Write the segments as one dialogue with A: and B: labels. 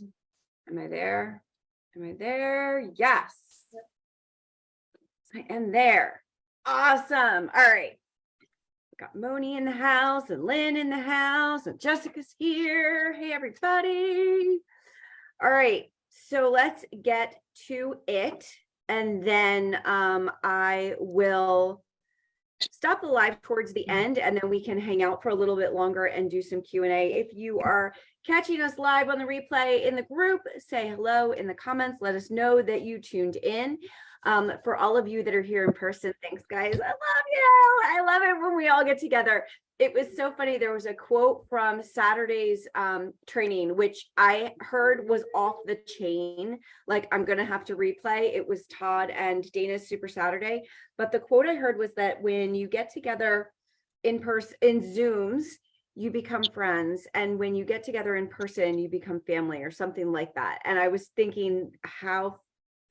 A: Am I there? Am I there? Yes. I am there. Awesome. All right. Got Moni in the house and Lynn in the house and Jessica's here. Hey, everybody. All right. So let's get to it. And then I will stop the live towards the end, and then we can hang out for a little bit longer and do some Q&A. If you are catching us live on the replay in the group, say hello in the comments. Let us know that you tuned in. For all of you that are here in person, thanks, guys. I love you. I love it when we all get together. It was so funny. There was a quote from Saturday's training, which I heard was off the chain. Like, I'm going to have to replay. It was Todd and Dana's Super Saturday. But the quote I heard was that when you get together in person, in Zooms, you become friends. And when you get together in person, you become family or something like that. And I was thinking how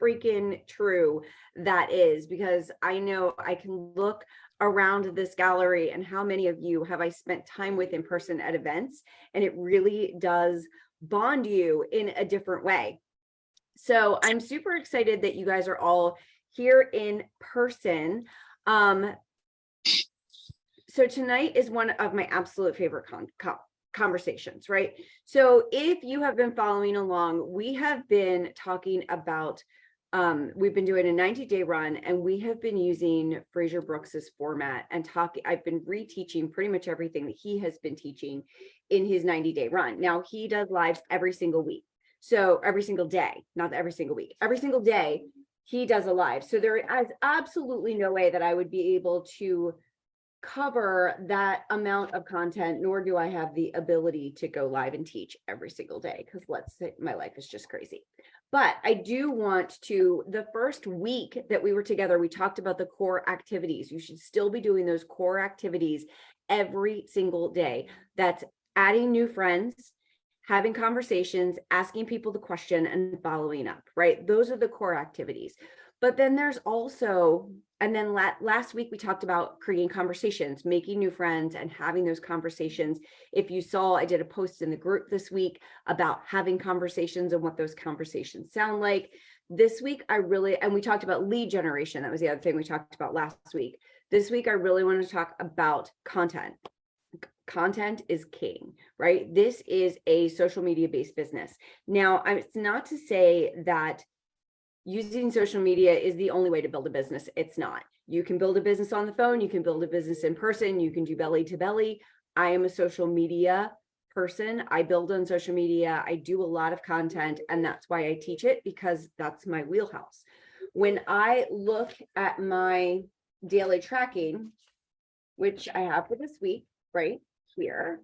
A: freaking true that is, because I know I can look around this gallery and how many of you have I spent time with in person at events, and it really does bond you in a different way. So I'm super excited that you guys are all here in person. So tonight is one of my absolute favorite conversations, right? So if you have been following along, we have been talking about we've been doing a 90-day run, and we have been using Fraser Brooks's format and I've been reteaching pretty much everything that he has been teaching in his 90-day run. Now, he does lives every single week. So every single day, not every single week, every single day he does a live. So there is absolutely no way that I would be able to cover that amount of content, nor do I have the ability to go live and teach every single day, because let's say my life is just crazy. But I do want to, the first week that we were together, we talked about the core activities. You should still be doing those core activities every single day. That's adding new friends, having conversations, asking people the question, and following up, right? Those are the core activities. But then there's also, and then last week we talked about creating conversations, making new friends, and having those conversations. If you saw, I did a post in the group this week about having conversations and what those conversations sound like. This week, and we talked about lead generation. That was the other thing we talked about last week. This week, I really want to talk about content. Content is king, right? This is a social media based business. Now, it's not to say that using social media is the only way to build a business. It's not. You can build a business on the phone. You can build a business in person. You can do belly to belly. I am a social media person. I build on social media. I do a lot of content, and that's why I teach it, because that's my wheelhouse. When I look at my daily tracking, which I have for this week, right here,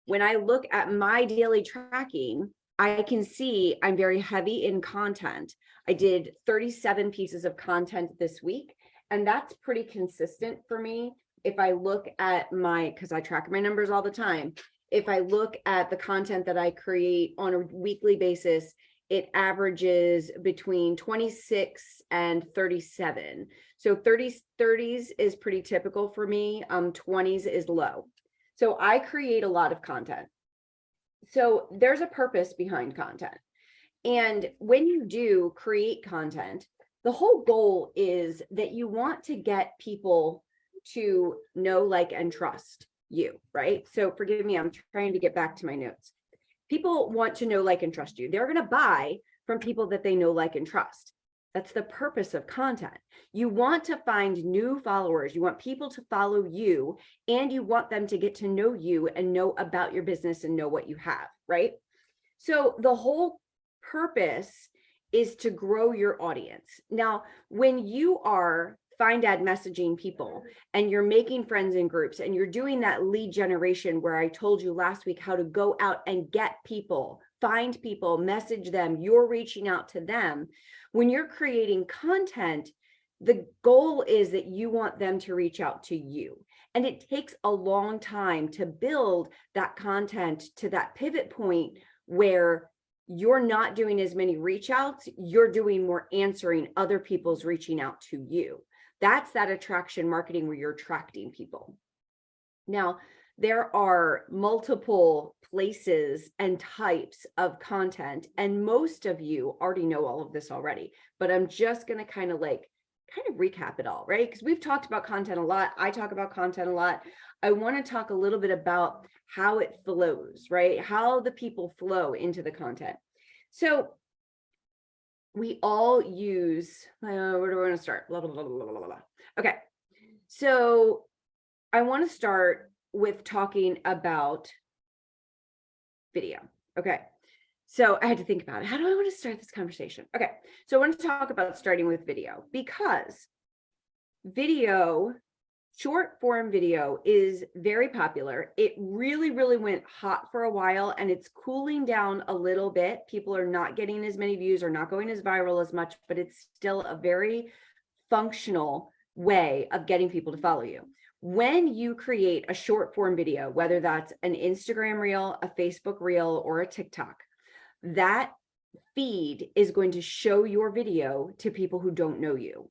A: when I look at my daily tracking, I can see I'm very heavy in content. I did 37 pieces of content this week, and that's pretty consistent for me. If I look at because I track my numbers all the time, if I look at the content that I create on a weekly basis, it averages between 26 and 37. So 30s is pretty typical for me. 20s is low. So I create a lot of content. So there's a purpose behind content. And when you do create content, the whole goal is that you want to get people to know, like, and trust you, right? So forgive me, I'm trying to get back to my notes. People want to know, like, and trust you. They're going to buy from people that they know, like, and trust. That's the purpose of content. You want to find new followers. You want people to follow you, and you want them to get to know you and know about your business and know what you have, right? So the whole purpose is to grow your audience. Now, when you are find ad messaging people and you're making friends in groups and you're doing that lead generation where I told you last week how to go out and get people, find people, message them, you're reaching out to them. When you're creating content, the goal is that you want them to reach out to you. And it takes a long time to build that content to that pivot point where you're not doing as many reach outs, you're doing more answering other people's reaching out to you. That's that attraction marketing where you're attracting people. Now, there are multiple places and types of content, and most of you already know all of this already, but I'm just going to kind of recap it all, right? Because we've talked about content a lot. I talk about content a lot. I want to talk a little bit about how it flows, right? How the people flow into the content. So we all use, where do we want to start? Blah, blah, blah, blah, blah, blah. Okay. So I want to start with talking about video. Okay. So I had to think about it. How do I want to start this conversation? Okay. So I want to talk about starting with video, because video, short form video, is very popular. It really, really went hot for a while, and it's cooling down a little bit. People are not getting as many views or not going as viral as much, but it's still a very functional way of getting people to follow you. When you create a short form video, whether that's an Instagram reel, a Facebook reel, or a TikTok, that feed is going to show your video to people who don't know you.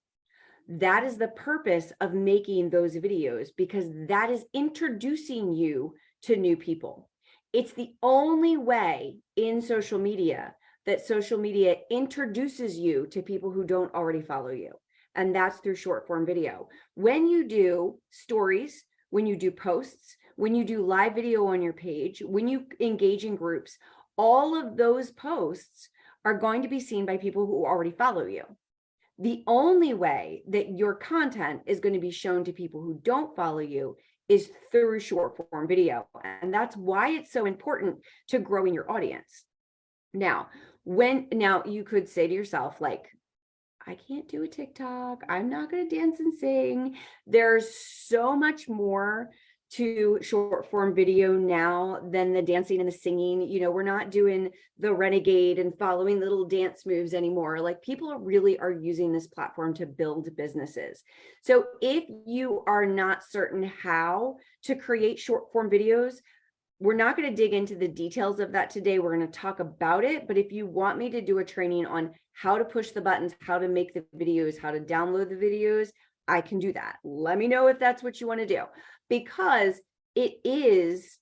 A: That is the purpose of making those videos, because that is introducing you to new people. It's the only way in social media that social media introduces you to people who don't already follow you. And that's through short form video. When you do stories, when you do posts, when you do live video on your page, when you engage in groups, all of those posts are going to be seen by people who already follow you. The only way that your content is going to be shown to people who don't follow you is through short form video. And that's why it's so important to growing your audience. Now you could say to yourself, like, I can't do a TikTok. I'm not going to dance and sing. There's so much more to short form video now than the dancing and the singing. You know, we're not doing the renegade and following little dance moves anymore. Like, people really are using this platform to build businesses. So if you are not certain how to create short form videos, we're not going to dig into the details of that today. We're going to talk about it. But if you want me to do a training on how to push the buttons, how to make the videos, how to download the videos, I can do that. Let me know if that's what you want to do, because it is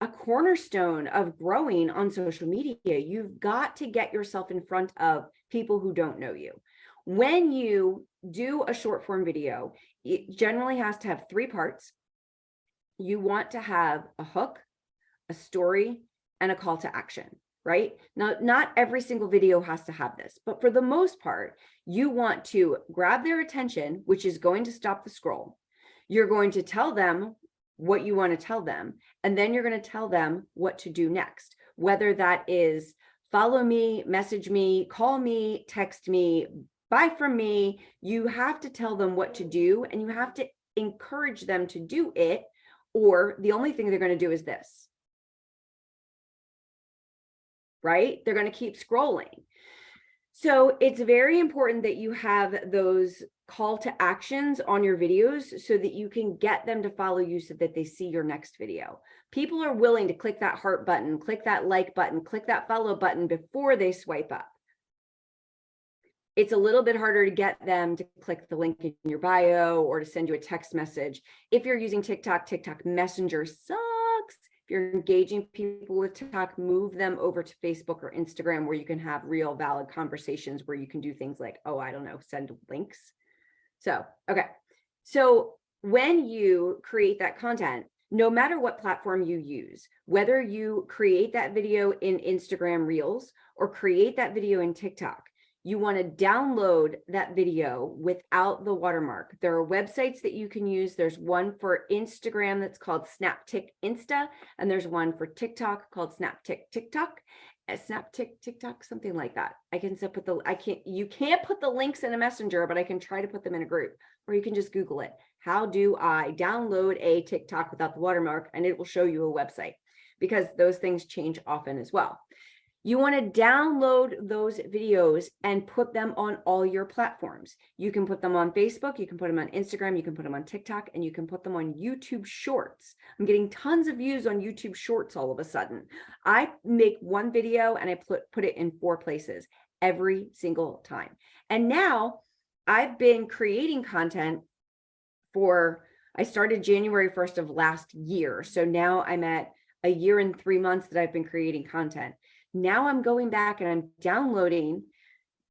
A: a cornerstone of growing on social media. You've got to get yourself in front of people who don't know you. When you do a short form video, it generally has to have 3 parts. You want to have a hook, a story, and a call to action, right? Now, not every single video has to have this, but for the most part, you want to grab their attention, which is going to stop the scroll. You're going to tell them what you want to tell them, and then you're going to tell them what to do next, whether that is follow me, message me, call me, text me, buy from me. You have to tell them what to do, and you have to encourage them to do it, or the only thing they're going to do is this. Right? They're going to keep scrolling. So it's very important that you have those call to actions on your videos so that you can get them to follow you, so that they see your next video. People are willing to click that heart button, click that like button, click that follow button before they swipe up. It's a little bit harder to get them to click the link in your bio or to send you a text message. If you're using TikTok, TikTok Messenger sucks. If you're engaging people with TikTok, move them over to Facebook or Instagram, where you can have real valid conversations, where you can do things like, oh, I don't know, send links. So, okay. So when you create that content, no matter what platform you use, whether you create that video in Instagram Reels or create that video in TikTok, you want to download that video without the watermark. There are websites that you can use. There's one for Instagram that's called Snaptic Insta, and there's one for TikTok called Snaptic TikTok. Snaptic TikTok, something like that. You can't put the links in a messenger, but I can try to put them in a group, or you can just Google it. How do I download a TikTok without the watermark? And it will show you a website, because those things change often as well. You want to download those videos and put them on all your platforms. You can put them on Facebook, you can put them on Instagram, you can put them on TikTok, and you can put them on YouTube Shorts. I'm getting tons of views on YouTube Shorts all of a sudden. I make one video and I put it in 4 places every single time. And now I've been creating content for I started January 1st of last year. So now I'm at a year and 3 months that I've been creating content. Now I'm going back and I'm downloading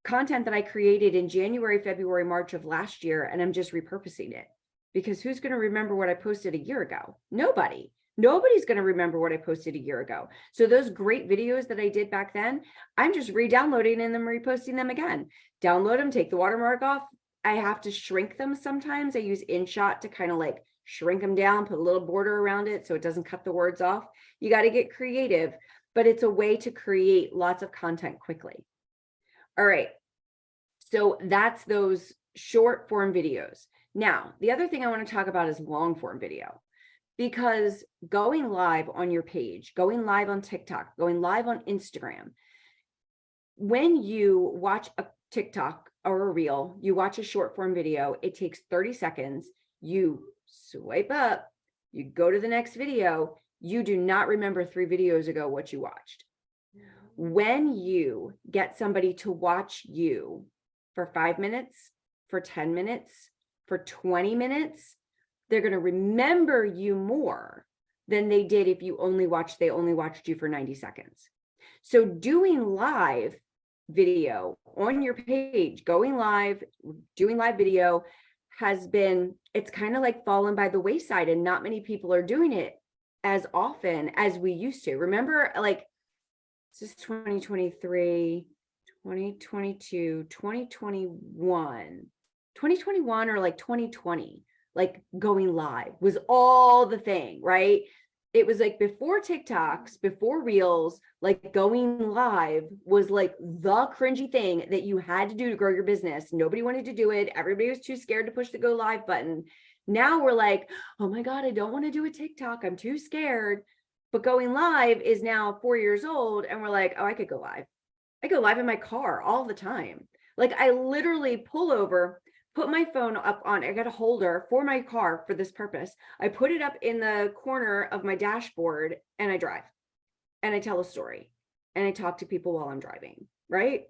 A: content that I created in January, February, March of last year, and I'm just repurposing it. Because who's going to remember what I posted a year ago? Nobody. Nobody's going to remember what I posted a year ago. So those great videos that I did back then, I'm just re-downloading and then reposting them again. Download them, take the watermark off. I have to shrink them sometimes. I use InShot to kind of like shrink them down, put a little border around it so it doesn't cut the words off. You got to get creative, but it's a way to create lots of content quickly. All right. So that's those short form videos. Now, the other thing I want to talk about is long form video, because going live on your page, going live on TikTok, going live on Instagram, when you watch a TikTok or a reel, you watch a short form video, it takes 30 seconds, you swipe up, you go to the next video, you do not remember 3 videos ago what you watched. When you get somebody to watch you for 5 minutes, for 10 minutes, for 20 minutes, they're going to remember you more than they did if you only watched you for 90 seconds. So doing live video on your page, going live, doing live video it's kind of like fallen by the wayside, and not many people are doing it as often as we used to. Remember, like, this is 2023, 2022, 2021, or like 2020, like going live was all the thing, right? It was like before TikToks, before Reels, like going live was like the cringy thing that you had to do to grow your business. Nobody wanted to do it. Everybody was too scared to push the go live button. Now we're like, oh my God, I don't want to do a TikTok. I'm too scared. But going live is now 4 years old. And we're like, oh, I could go live. I go live in my car all the time. Like, I literally pull over, put my phone up on, I got a holder for my car for this purpose. I put it up in the corner of my dashboard and I drive and I tell a story and I talk to people while I'm driving, right?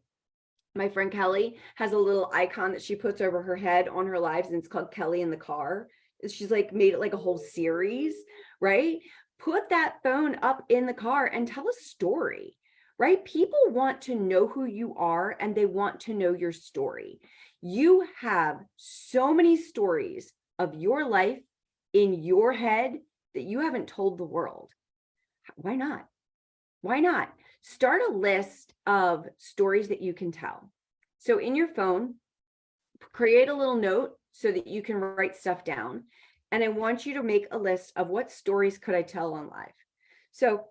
A: My friend Kelly has a little icon that she puts over her head on her lives, and it's called Kelly in the Car. She's like made it like a whole series, right? Put that phone up in the car and tell a story, right? People want to know who you are and they want to know your story. You have so many stories of your life in your head that you haven't told the world. Why not? Why not? Start a list of stories that you can tell. So in your phone, create a little note so that you can write stuff down. And I want you to make a list of what stories could I tell on live. So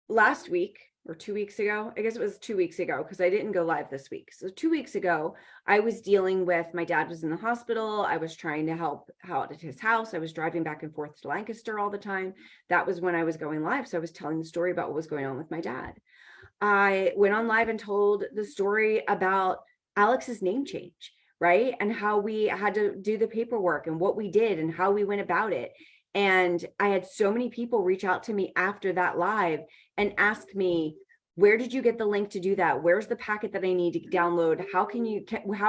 A: last week, or 2 weeks ago, I guess it was 2 weeks ago, because I didn't go live this week. So 2 weeks ago, I was dealing with, my dad was in the hospital. I was trying to help out at his house. I was driving back and forth to Lancaster all the time. That was when I was going live. So I was telling the story about what was going on with my dad. I went on live and told the story about Alex's name change, right? And how we had to do the paperwork and what we did and how we went about it. And I had so many people reach out to me after that live and ask me, where did you get the link to do that? Where's the packet that I need to download? How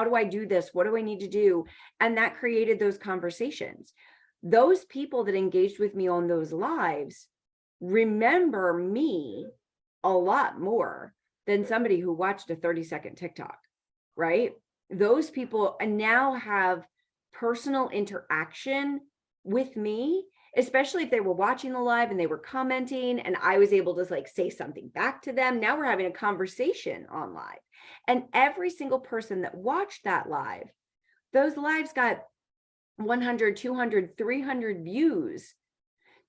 A: do I do this? What do I need to do? And that created those conversations. Those people that engaged with me on those lives remember me a lot more than somebody who watched a 30-second TikTok, right? Those people now have personal interaction with me, especially if they were watching the live and they were commenting and I was able to like say something back to them. Now we're having a conversation on live. And every single person that watched that live, those lives got 100, 200, 300 views,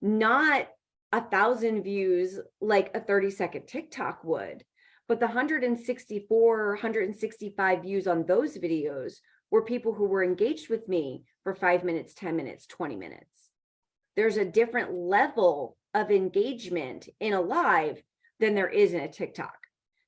A: not 1,000 views like a 30-second TikTok would. But the 164, 165 views on those videos were people who were engaged with me for 5 minutes, 10 minutes, 20 minutes. There's a different level of engagement in a live than there is in a TikTok.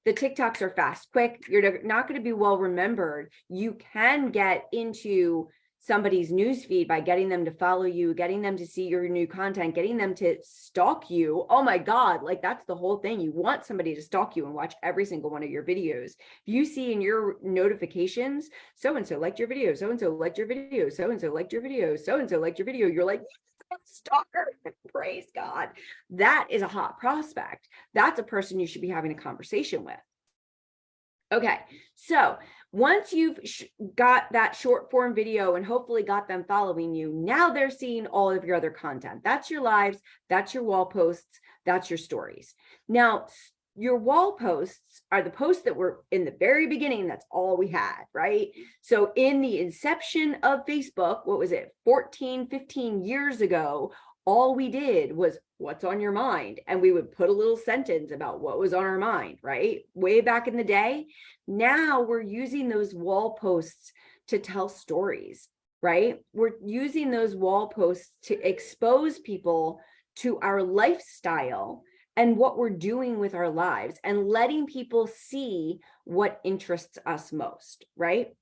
A: The TikToks are fast, quick. You're not going to be well remembered. You can get into somebody's newsfeed by getting them to follow you, getting them to see your new content, getting them to stalk you. Oh my God, like that's the whole thing. You want somebody to stalk you and watch every single one of your videos. If you see in your notifications, so-and-so liked your video, so-and-so liked your video, so-and-so liked your video, so-and-so liked your video, you're like, stalker. Praise God. That is a hot prospect. That's a person you should be having a conversation with. Okay, so once you've got that short form video and hopefully got them following you, now they're seeing all of your other content. That's your lives, that's your wall posts, that's your stories. Now, your wall posts are the posts that were in the very beginning. That's all we had, right? So in the inception of Facebook, what was it, 14, 15 years ago, all we did was what's on your mind. And we would put a little sentence about what was on our mind, right? Way back in the day. Now we're using those wall posts to tell stories, right? We're using those wall posts to expose people to our lifestyle and what we're doing with our lives and letting people see what interests us most, right?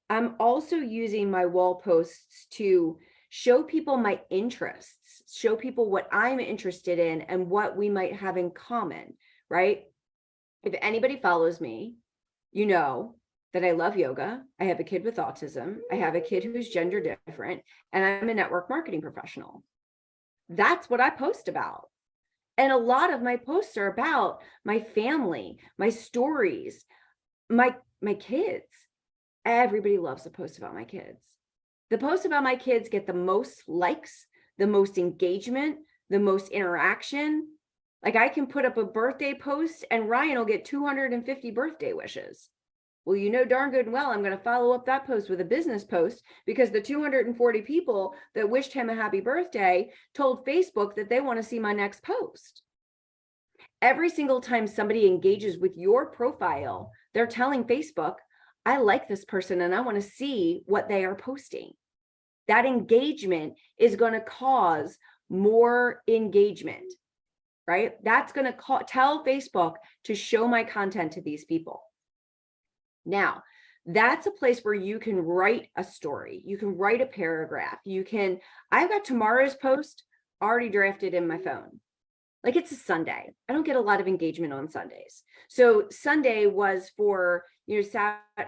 A: I'm also using my wall posts to show people my interests, show people what I'm interested in and what we might have in common, right? If anybody follows me, you know that I love yoga. I have a kid with autism. I have a kid who's gender different, and I'm a network marketing professional. That's what I post about. And a lot of my posts are about my family, my stories, my kids. Everybody loves a post about my kids. The posts about my kids get the most likes, the most engagement, the most interaction. Like I can put up a birthday post and Ryan will get 250 birthday wishes. Well, you know darn good and well, I'm going to follow up that post with a business post because the 240 people that wished him a happy birthday told Facebook that they want to see my next post. Every single time somebody engages with your profile, they're telling Facebook, I like this person and I want to see what they are posting. That engagement is going to cause more engagement, right? That's going to tell Facebook to show my content to these people. Now, that's a place where you can write a story. You can write a paragraph. I've got tomorrow's post already drafted in my phone. Like it's a Sunday. I don't get a lot of engagement on Sundays. So Sunday was for,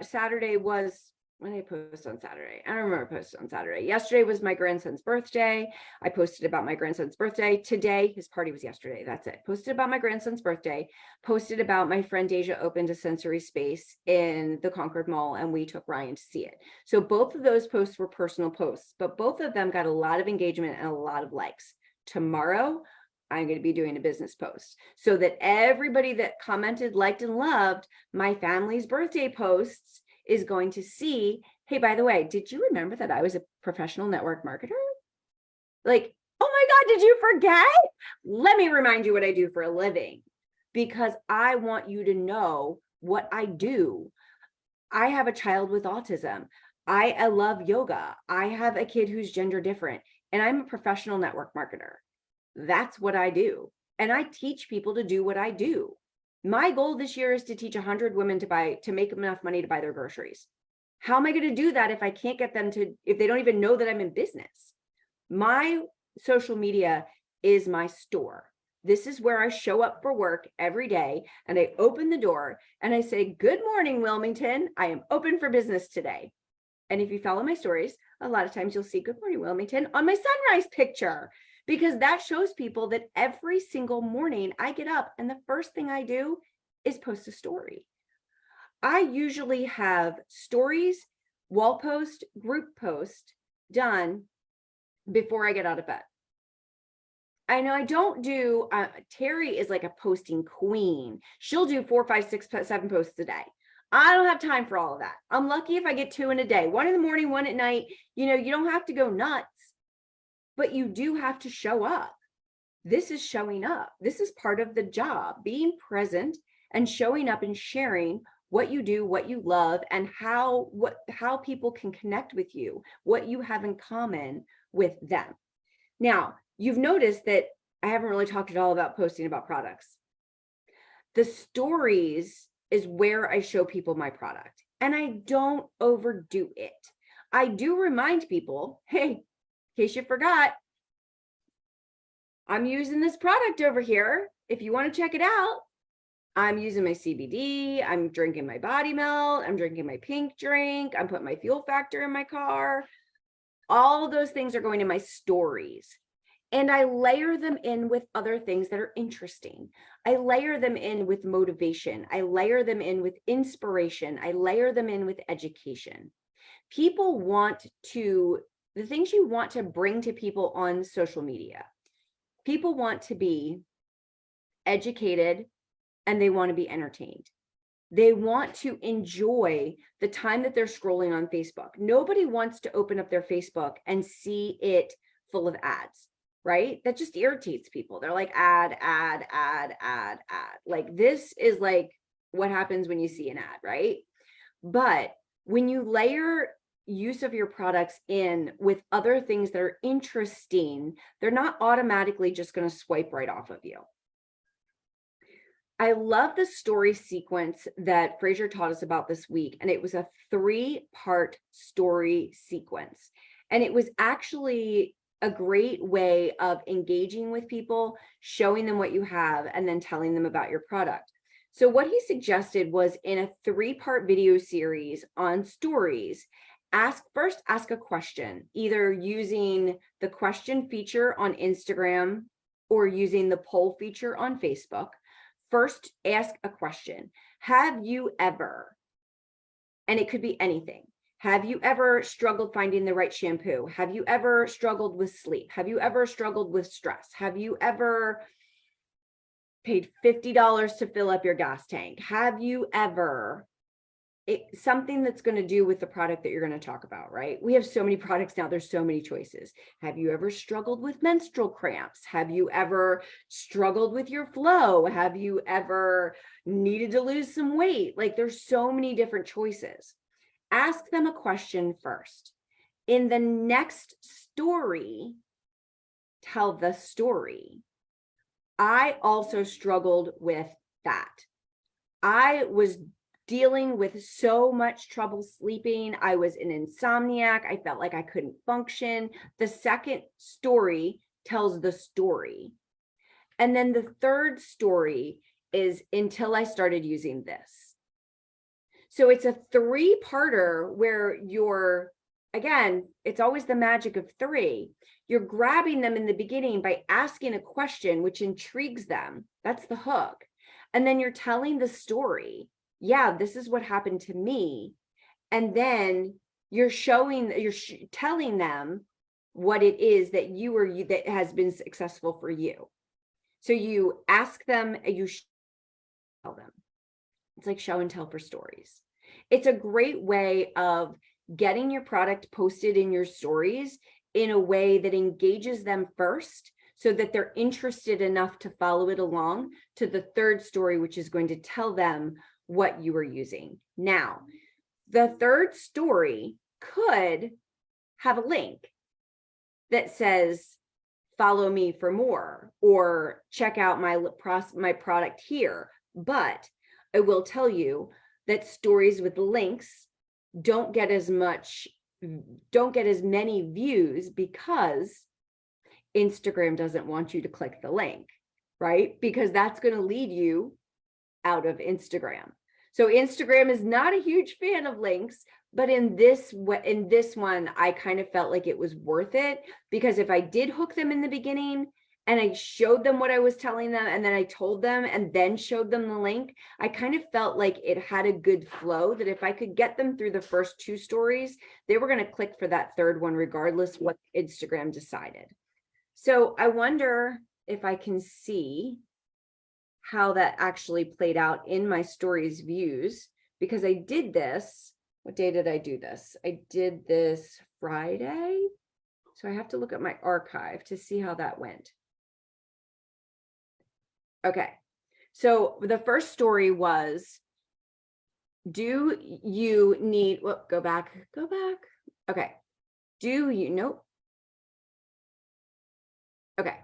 A: Saturday was, when did I post on Saturday? I don't remember posting on Saturday. Yesterday was my grandson's birthday. I posted about my grandson's birthday. Today, his party was yesterday. That's it. Posted about my grandson's birthday. Posted about my friend Deja opened a sensory space in the Concord Mall and we took Ryan to see it. So both of those posts were personal posts, but both of them got a lot of engagement and a lot of likes. Tomorrow, I'm going to be doing a business post so that everybody that commented, liked, and loved my family's birthday posts is going to see, hey, by the way, did you remember that I was a professional network marketer? Like, oh my God, did you forget? Let me remind you what I do for a living because I want you to know what I do. I have a child with autism. I love yoga. I have a kid who's gender different, and I'm a professional network marketer. That's what I do. And I teach people to do what I do. My goal this year is to teach 100 women to make enough money to buy their groceries. How am I going to do that if I can't get them if they don't even know that I'm in business? My social media is my store. This is where I show up for work every day and I open the door and I say, good morning, Wilmington. I am open for business today. And if you follow my stories, a lot of times you'll see good morning, Wilmington on my sunrise picture. Because that shows people that every single morning I get up and the first thing I do is post a story. I usually have stories, wall post, group post done before I get out of bed. I know I don't do, Terry is like a posting queen. She'll do 4, 5, 6, 7 posts a day. I don't have time for all of that. I'm lucky if I get 2 in a day, 1 in the morning, 1 at night. You don't have to go nuts. But you do have to show up. This is showing up. This is part of the job, being present and showing up and sharing what you do, what you love, and how people can connect with you, what you have in common with them. Now, you've noticed that I haven't really talked at all about posting about products. The stories is where I show people my product, and I don't overdo it. I do remind people, hey, in case you forgot, I'm using this product over here. If you want to check it out, I'm using my CBD. I'm drinking my body melt. I'm drinking my pink drink. I'm putting my fuel factor in my car. All of those things are going in my stories. And I layer them in with other things that are interesting. I layer them in with motivation. I layer them in with inspiration. I layer them in with education. People want to, the things you want to bring to people on social media, people want to be educated and they want to be entertained. They want to enjoy the time that they're scrolling on Facebook. Nobody wants to open up their Facebook and see it full of ads, right? That just irritates people. They're like, ad. Like, this is like what happens when you see an ad, right? But when you layer use of your products in with other things that are interesting, they're not automatically just going to swipe right off of you. I love the story sequence that Fraser taught us about this week, and it was a 3-part story sequence. And it was actually a great way of engaging with people, showing them what you have, and then telling them about your product. So what he suggested was, in a 3-part video series on stories, first ask a question, either using the question feature on Instagram or using the poll feature on Facebook. First, ask a question. Have you ever, and it could be anything, have you ever struggled finding the right shampoo? Have you ever struggled with sleep? Have you ever struggled with stress? Have you ever paid $50 to fill up your gas tank? Have you ever, something that's going to do with the product that you're going to talk about, right? We have so many products now. There's so many choices. Have you ever struggled with menstrual cramps? Have you ever struggled with your flow? Have you ever needed to lose some weight? Like, there's so many different choices. Ask them a question first. In the next story, tell the story. I also struggled with that. I was dealing with so much trouble sleeping. I was an insomniac. I felt like I couldn't function. The second story tells the story. And then the third story is until I started using this. So it's a 3-parter where you're, again, it's always the magic of 3. You're grabbing them in the beginning by asking a question, which intrigues them. That's the hook. And then you're telling the story. Yeah, this is what happened to me. And then you're telling them what it is that that has been successful for you. So you ask them, you tell them. It's like show and tell for stories. It's a great way of getting your product posted in your stories in a way that engages them first, so that they're interested enough to follow it along to the third story, which is going to tell them what you are using. Now, the third story could have a link that says, follow me for more, or check out my product here. But I will tell you that stories with links don't get as many views, because Instagram doesn't want you to click the link, right? Because that's going to lead you out of Instagram. So Instagram is not a huge fan of links, but in this one, I kind of felt like it was worth it, because if I did hook them in the beginning and I showed them what I was telling them, and then I told them and then showed them the link, I kind of felt like it had a good flow, that if I could get them through the first 2 stories, they were going to click for that third one, regardless what Instagram decided. So I wonder if I can see how that actually played out in my stories views, because I did this. What day did I do this? I did this Friday. So I have to look at my archive to see how that went. Okay. So the first story was, do you need, whoop, go back. Okay. Nope. Okay.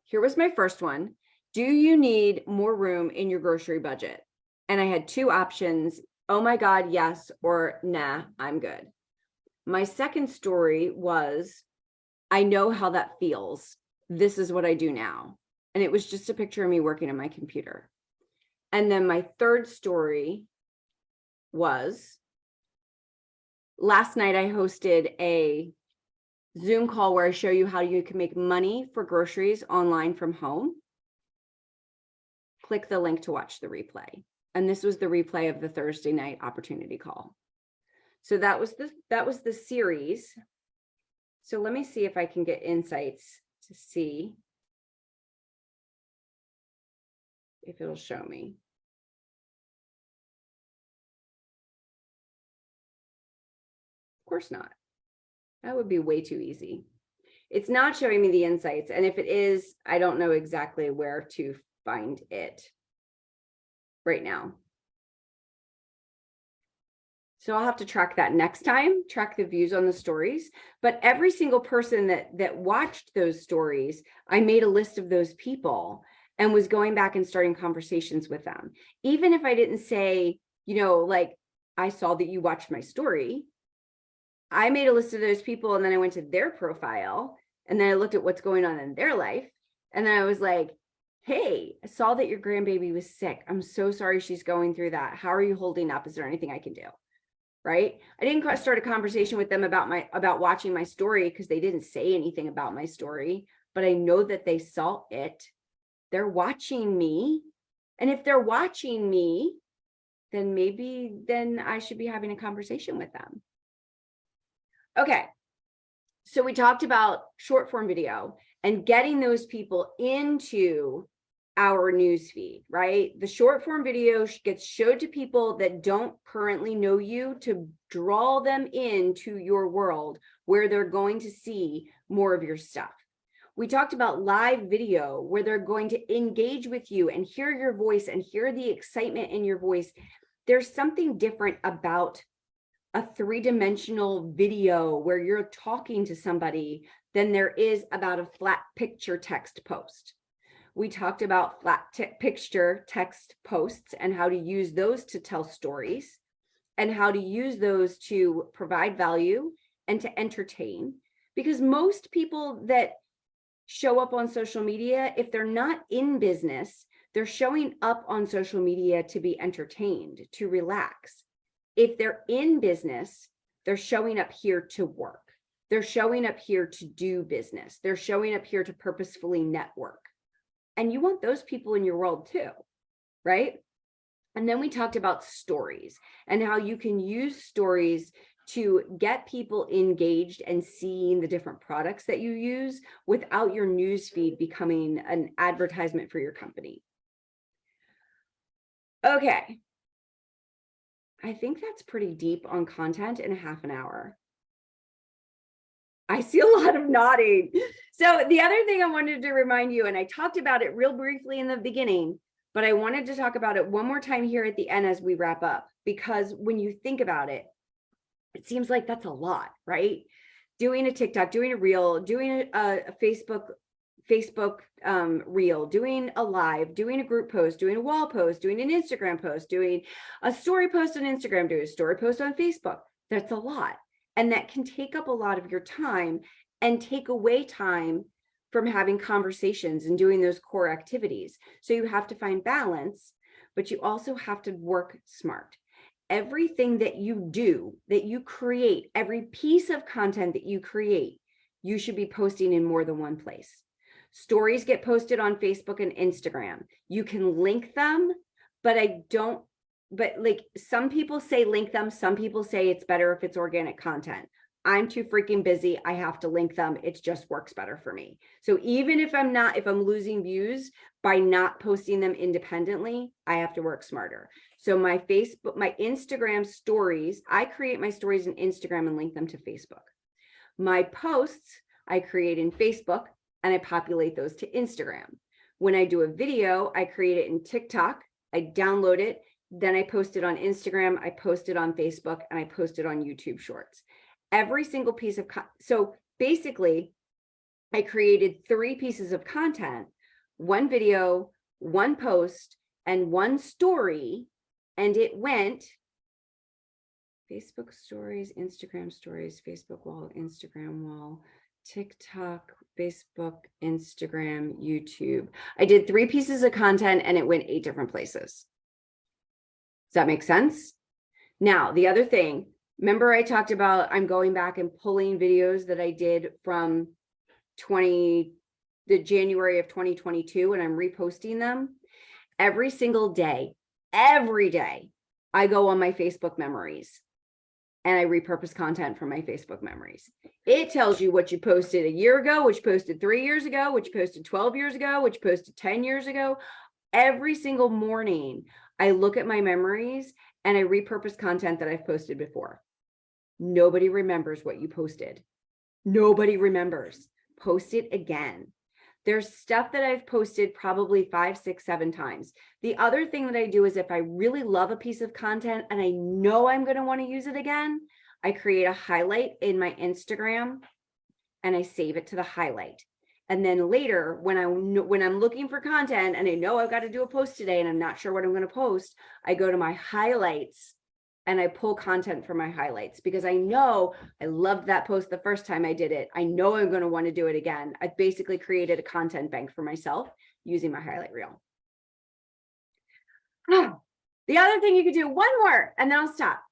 A: Here was my first one. Do you need more room in your grocery budget? And I had 2 options. Oh my God, yes, or nah, I'm good. My second story was, I know how that feels. This is what I do now. And it was just a picture of me working on my computer. And then my third story was, last night I hosted a Zoom call where I show you how you can make money for groceries online from home. Click the link to watch the replay. And this was the replay of the Thursday night opportunity call. So that was the series. So let me see if I can get insights to see if it'll show me. Of course not. That would be way too easy. It's not showing me the insights. And if it is, I don't know exactly where to find it right now. So I'll have to track that next time, track the views on the stories. But every single person that watched those stories, I made a list of those people and was going back and starting conversations with them. Even if I didn't say, you know, like, I saw that you watched my story, I made a list of those people and then I went to their profile and then I looked at what's going on in their life. And then I was like, hey, I saw that your grandbaby was sick. I'm so sorry she's going through that. How are you holding up? Is there anything I can do? Right? I didn't start a conversation with them about watching my story because they didn't say anything about my story, but I know that they saw it. They're watching me. And if they're watching me, then I should be having a conversation with them. Okay. So we talked about short form video and getting those people into our newsfeed, right? The short form video gets showed to people that don't currently know you to draw them into your world where they're going to see more of your stuff. We talked about live video where they're going to engage with you and hear your voice and hear the excitement in your voice. There's something different about a three-dimensional video where you're talking to somebody than there is about a flat picture text post. We talked about flat picture text posts and how to use those to tell stories and how to use those to provide value and to entertain. Because most people that show up on social media, if they're not in business, they're showing up on social media to be entertained, to relax. If they're in business, they're showing up here to work. They're showing up here to do business. They're showing up here to purposefully network. And you want those people in your world too, right? And then we talked about stories and how you can use stories to get people engaged and seeing the different products that you use without your newsfeed becoming an advertisement for your company. Okay. I think that's pretty deep on content in a half an hour. I see a lot of nodding. So the other thing I wanted to remind you, and I talked about it real briefly in the beginning, but I wanted to talk about it one more time here at the end as we wrap up, because when you think about it, it seems like that's a lot, right? Doing a TikTok, doing a reel, doing a Facebook reel, doing a live, doing a group post, doing a wall post, doing an Instagram post, doing a story post on Instagram, doing a story post on Facebook. That's a lot. And that can take up a lot of your time and take away time from having conversations and doing those core activities. So you have to find balance, but you also have to work smart. Everything that you do, that you create, every piece of content that you create, you should be posting in more than one place. Stories get posted on Facebook and Instagram. You can link them, but like some people say link them. Some people say it's better if it's organic content. I'm too freaking busy. I have to link them. It just works better for me. So even if I'm losing views by not posting them independently, I have to work smarter. So my Instagram stories, I create my stories in Instagram and link them to Facebook. My posts, I create in Facebook and I populate those to Instagram. When I do a video, I create it in TikTok, I download it, then I post it on Instagram, I post it on Facebook, and I post it on YouTube Shorts. Every single piece of, so basically, I created 3 pieces of content, 1 video, 1 post, and 1 story, and it went Facebook stories, Instagram stories, Facebook wall, Instagram wall, TikTok, Facebook, Instagram, YouTube. I did 3 pieces of content and it went 8 different places. Does that make sense? Now, the other thing, Remember I talked about I'm going back and pulling videos that I did from the January of 2022, and I'm reposting them every single day. Every day I go on my Facebook memories and I repurpose content from my Facebook memories. It tells you what you posted a year ago, which posted 3 years ago, which posted 12 years ago, which posted 10 years ago. Every single morning, I look at my memories and I repurpose content that I've posted before. Nobody remembers what you posted. Nobody remembers. Post it again. There's stuff that I've posted probably 5, 6, 7 times. The other thing that I do is if I really love a piece of content and I know I'm going to want to use it again, I create a highlight in my Instagram and I save it to the highlight. And then later when I'm looking for content and I know I've got to do a post today and I'm not sure what I'm going to post, I go to my highlights and I pull content from my highlights because I know I loved that post the first time I did it. I know I'm going to want to do it again. I've basically created a content bank for myself using my highlight reel. The other thing you could do, one more, and then I'll stop.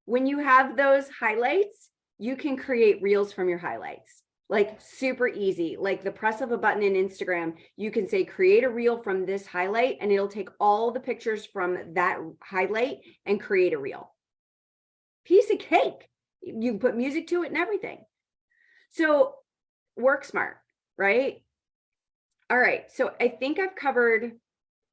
A: When you have those highlights, you can create reels from your highlights. Like super easy, like the press of a button in Instagram, you can say, create a reel from this highlight, and it'll take all the pictures from that highlight and create a reel. Piece of cake. You can put music to it and everything. So work smart, right? All right. So I think I've covered,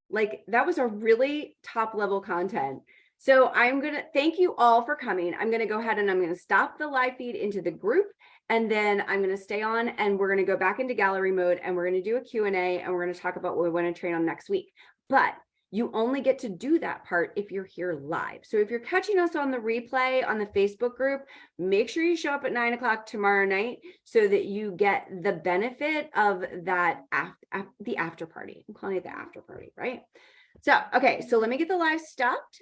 A: like, that was a really top level content. So I'm going to thank you all for coming. I'm going to go ahead and I'm going to stop the live feed into the group. And then I'm going to stay on and we're going to go back into gallery mode and we're going to do a Q&A and we're going to talk about what we want to train on next week. But you only get to do that part if you're here live. So if you're catching us on the replay on the Facebook group, make sure you show up at 9 o'clock tomorrow night so that you get the benefit of that the after party. I'm calling it the after party, right? So, okay, so let me get the live stopped.